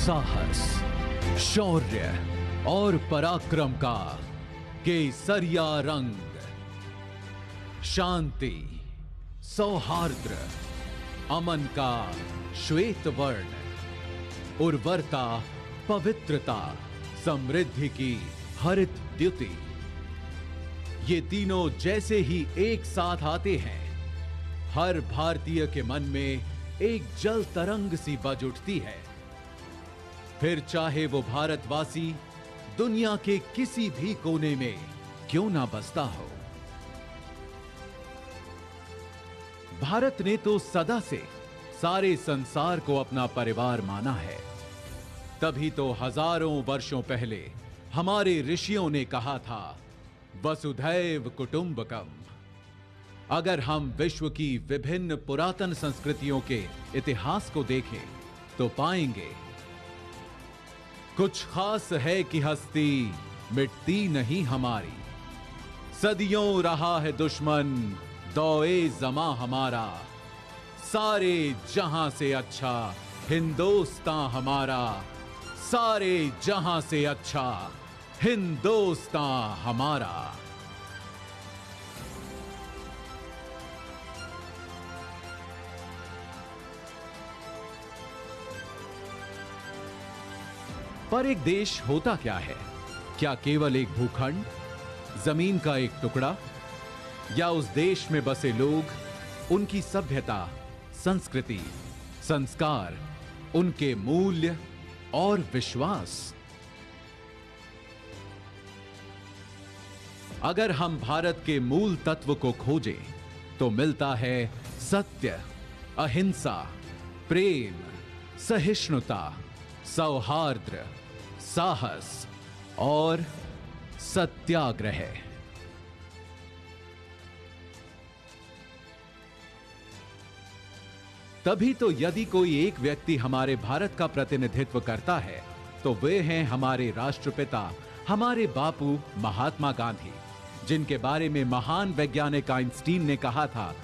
साहस, शौर्य और पराक्रम का केसरिया रंग, शांति, सौहार्द्र, अमन का श्वेत वर्ण, उर्वरता, पवित्रता, समृद्धि की हरित द्युति, ये तीनों जैसे ही एक साथ आते हैं, हर भारतीय के मन में एक जल तरंग सी बज उठती है। फिर चाहे वो भारतवासी दुनिया के किसी भी कोने में क्यों ना बसता हो। भारत ने तो सदा से सारे संसार को अपना परिवार माना है। तभी तो हजारों वर्षों पहले हमारे ऋषियों ने कहा था, वसुधैव कुटुंबकम। अगर हम विश्व की विभिन्न पुरातन संस्कृतियों के इतिहास को देखें तो पाएंगे, कुछ खास है कि हस्ती मिटती नहीं हमारी। सदियों रहा है दुश्मन दौए जमा हमारा, सारे जहां से अच्छा हिंदुस्तान हमारा, सारे जहां से अच्छा हिंदुस्तान हमारा। पर एक देश होता क्या है? क्या केवल एक भूखंड, जमीन का एक टुकड़ा, या उस देश में बसे लोग, उनकी सभ्यता, संस्कृति, संस्कार, उनके मूल्य और विश्वास? अगर हम भारत के मूल तत्व को खोजें तो मिलता है सत्य, अहिंसा, प्रेम, सहिष्णुता, सौहार्द्र, साहस और सत्याग्रह। तभी तो यदि कोई एक व्यक्ति हमारे भारत का प्रतिनिधित्व करता है तो वे हैं हमारे राष्ट्रपिता, हमारे बापू महात्मा गांधी, जिनके बारे में महान वैज्ञानिक आइंस्टीन ने कहा था,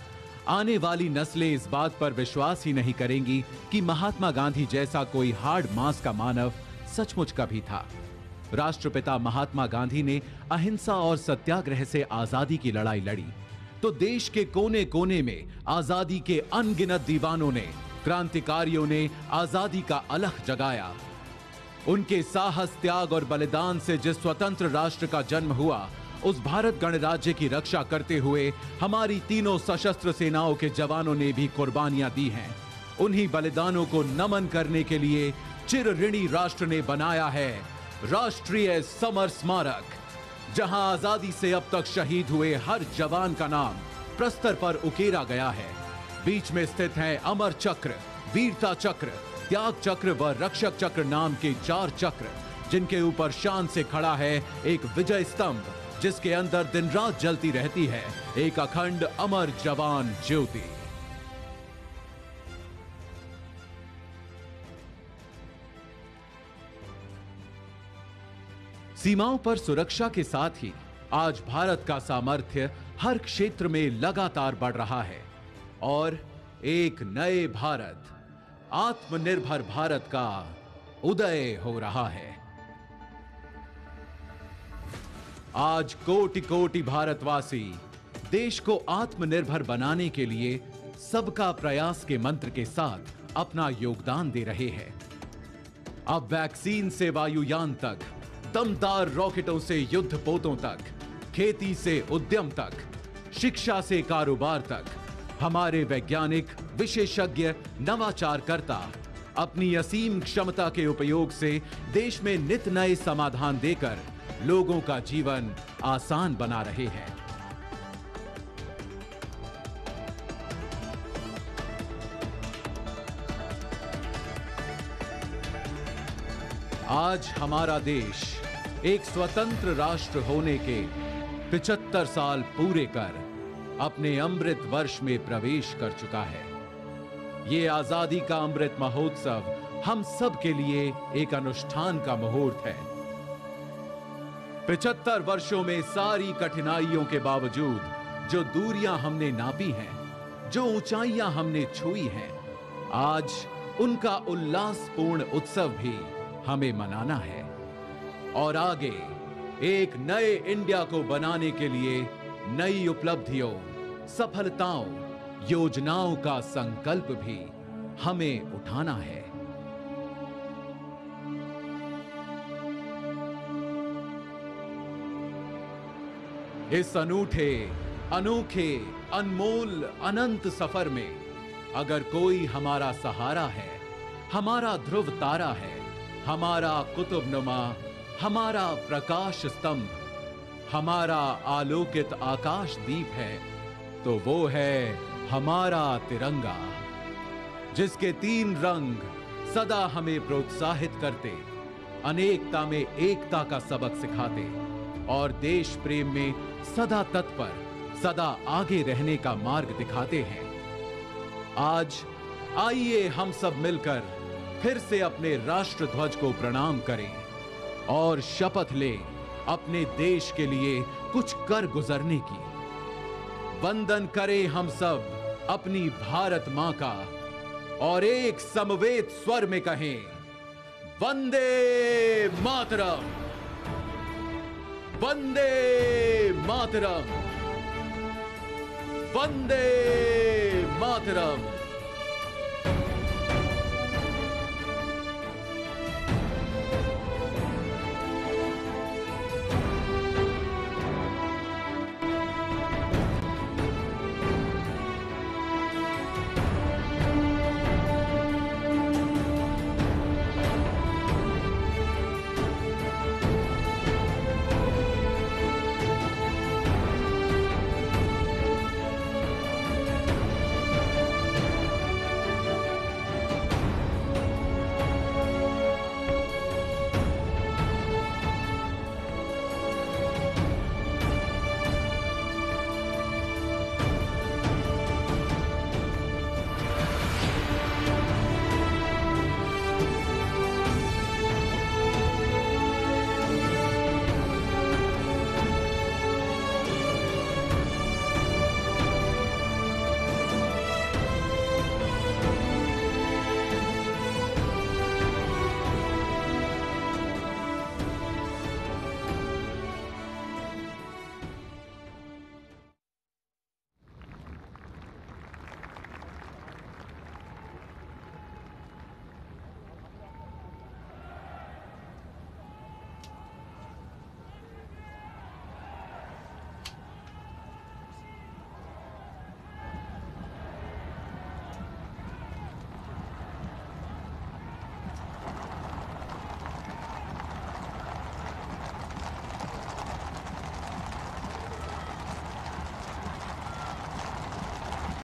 आने वाली नस्लें इस बात पर विश्वास ही नहीं करेंगी कि महात्मा गांधी जैसा कोई हार्ड मांस का मानव सचमुच कभी था। राष्ट्रपिता महात्मा गांधी ने अहिंसा और सत्याग्रह से आजादी की लड़ाई लड़ी तो देश के कोने कोने में आजादी के अनगिनत दीवानों ने, क्रांतिकारियों ने आजादी का अलख जगाया। उनके साहस, त्याग और बलिदान से जिस स्वतंत्र राष्ट्र का जन्म हुआ, उस भारत गणराज्य की रक्षा करते हुए हमारी तीनों सशस्त्र सेनाओं के जवानों ने भी कुर्बानियां दी हैं। उन्हीं बलिदानों को नमन करने के लिए चिर ऋणी राष्ट्र ने बनाया है राष्ट्रीय समर स्मारक, जहां आजादी से अब तक शहीद हुए हर जवान का नाम प्रस्तर पर उकेरा गया है। बीच में स्थित है अमर चक्र, वीरता चक्र, त्याग चक्र व रक्षक चक्र नाम के 4 चक्र, जिनके ऊपर शान से खड़ा है एक विजय स्तंभ, जिसके अंदर दिन रात जलती रहती है एक अखंड अमर जवान ज्योति। सीमाओं पर सुरक्षा के साथ ही आज भारत का सामर्थ्य हर क्षेत्र में लगातार बढ़ रहा है और एक नए भारत, आत्मनिर्भर भारत का उदय हो रहा है। आज कोटि कोटि भारतवासी देश को आत्मनिर्भर बनाने के लिए सबका प्रयास के मंत्र के साथ अपना योगदान दे रहे हैं। अब वैक्सीन से वायुयान तक, दमदार रॉकेटों से युद्धपोतों तक, खेती से उद्यम तक, शिक्षा से कारोबार तक, हमारे वैज्ञानिक, विशेषज्ञ, नवाचारकर्ता अपनी असीम क्षमता के उपयोग से देश में नित नए समाधान देकर लोगों का जीवन आसान बना रहे हैं। आज हमारा देश एक स्वतंत्र राष्ट्र होने के 75 साल पूरे कर अपने अमृत वर्ष में प्रवेश कर चुका है। ये आजादी का अमृत महोत्सव हम सब के लिए एक अनुष्ठान का मुहूर्त है। 75 वर्षों में सारी कठिनाइयों के बावजूद जो दूरियां हमने नापी हैं, जो ऊंचाइयां हमने छुई हैं, आज उनका उल्लासपूर्ण उत्सव भी हमें मनाना है। और आगे एक नए इंडिया को बनाने के लिए नई उपलब्धियों, सफलताओं, योजनाओं का संकल्प भी हमें उठाना है। इस अनूठे, अनोखे, अनमोल, अनंत सफर में अगर कोई हमारा सहारा है, हमारा ध्रुव तारा है, हमारा कुतुबनुमा, हमारा प्रकाश स्तंभ, हमारा आलोकित आकाश दीप है, तो वो है हमारा तिरंगा, जिसके 3 रंग सदा हमें प्रोत्साहित करते, अनेकता में एकता का सबक सिखाते और देश प्रेम में सदा तत्पर, सदा आगे रहने का मार्ग दिखाते हैं। आज आइए हम सब मिलकर फिर से अपने राष्ट्र ध्वज को प्रणाम करें और शपथ लें अपने देश के लिए कुछ कर गुजरने की। वंदन करें हम सब अपनी भारत मां का और एक समवेत स्वर में कहें, वंदे मातरम, वंदे मातरम, वंदे मातरम।